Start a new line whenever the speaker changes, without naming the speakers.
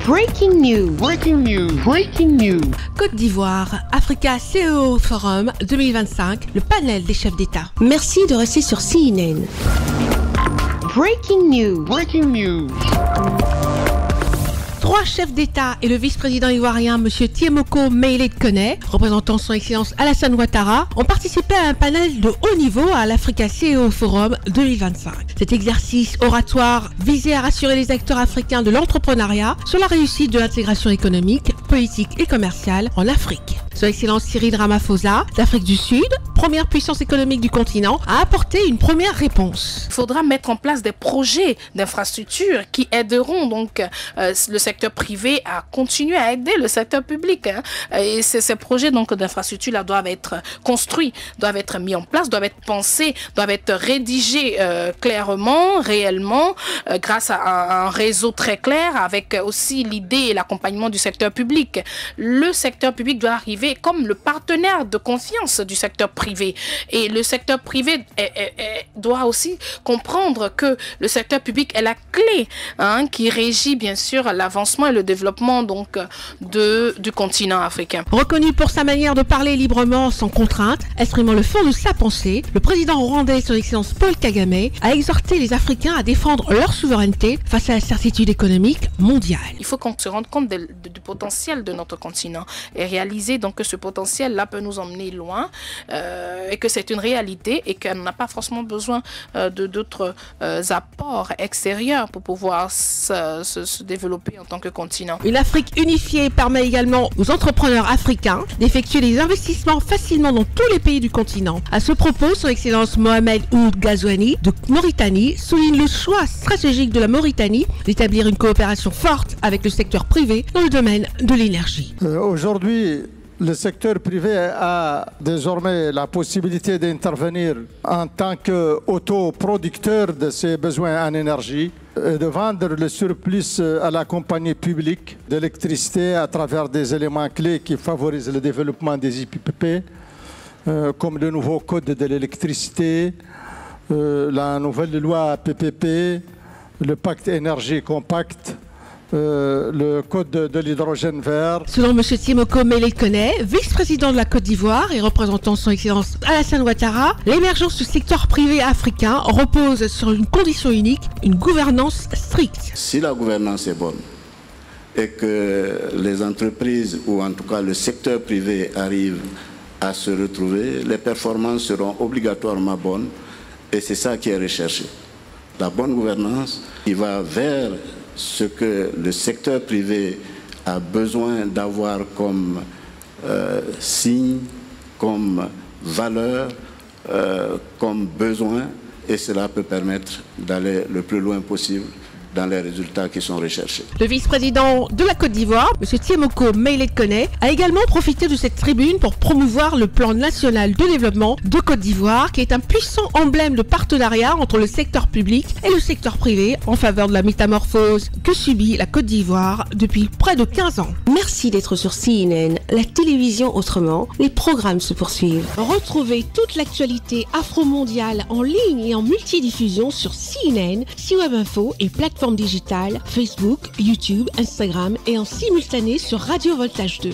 Breaking news. Breaking news. Breaking news.
Côte d'Ivoire, Africa CEO Forum 2025, le panel des chefs d'État.
Merci de rester sur CNN.
Breaking news. Breaking news.
3 chefs d'État et le vice-président ivoirien M. Tiemoko Meyele Kone, représentant son Excellence Alassane Ouattara, ont participé à un panel de haut niveau à l'Africa CEO Forum 2025. Cet exercice oratoire visait à rassurer les acteurs africains de l'entrepreneuriat sur la réussite de l'intégration économique, politique et commerciale en Afrique. Son Excellence Cyril Ramaphosa, d'Afrique du Sud, première puissance économique du continent, a apporté une première réponse.
Il faudra mettre en place des projets d'infrastructures qui aideront donc le secteur privé à continuer à aider le secteur public. Et ces projets donc d'infrastructures là doivent être construits, doivent être mis en place, doivent être pensés, doivent être rédigés clairement, réellement, grâce à un réseau très clair, avec aussi l'idée et l'accompagnement du secteur public. Le secteur public doit arriver comme le partenaire de confiance du secteur privé. Et le secteur privé doit aussi comprendre que le secteur public est la clé qui régit bien sûr l'avancement et le développement donc du continent africain.
Reconnu pour sa manière de parler librement sans contrainte, exprimant le fond de sa pensée, le président rwandais, son Excellence Paul Kagame, a exhorté les Africains à défendre leur souveraineté face à la certitude économique mondiale.
Il faut qu'on se rende compte du potentiel de notre continent et réaliser donc que ce potentiel-là peut nous emmener loin et que c'est une réalité et qu'on n'a pas forcément besoin d'autres apports extérieurs pour pouvoir se développer en tant que continent.
Une Afrique unifiée permet également aux entrepreneurs africains d'effectuer des investissements facilement dans tous les pays du continent. À ce propos, son Excellence Mohamed Ould Ghazouani de Mauritanie souligne le choix stratégique de la Mauritanie d'établir une coopération forte avec le secteur privé dans le domaine de l'énergie.
Aujourd'hui, le secteur privé a désormais la possibilité d'intervenir en tant qu'autoproducteur de ses besoins en énergie et de vendre le surplus à la compagnie publique d'électricité à travers des éléments clés qui favorisent le développement des IPP, comme le nouveau code de l'électricité, la nouvelle loi PPP, le pacte énergie compact, le code de l'hydrogène vert.
Selon M. Tiemoko Meyele Kone, vice-président de la Côte d'Ivoire et représentant son Excellence Alassane Ouattara, l'émergence du secteur privé africain repose sur une condition unique, une gouvernance stricte.
Si la gouvernance est bonne et que les entreprises ou en tout cas le secteur privé arrive à se retrouver, les performances seront obligatoirement bonnes et c'est ça qui est recherché. La bonne gouvernance qui va vers ce que le secteur privé a besoin d'avoir comme signe, comme valeur, comme besoin, et cela peut permettre d'aller le plus loin possible dans les résultats qui sont recherchés.
Le vice-président de la Côte d'Ivoire, M. Tiemoko Meyele Kone, a également profité de cette tribune pour promouvoir le plan national de développement de Côte d'Ivoire, qui est un puissant emblème de partenariat entre le secteur public et le secteur privé en faveur de la métamorphose que subit la Côte d'Ivoire depuis près de 15 ans.
Merci d'être sur CNN, la télévision autrement. Les programmes se poursuivent.
Retrouvez toute l'actualité afro-mondiale en ligne et en multidiffusion sur CNN, C-Web Info et plateformes digitales, Facebook, YouTube, Instagram et en simultané sur Radio Voltage 2.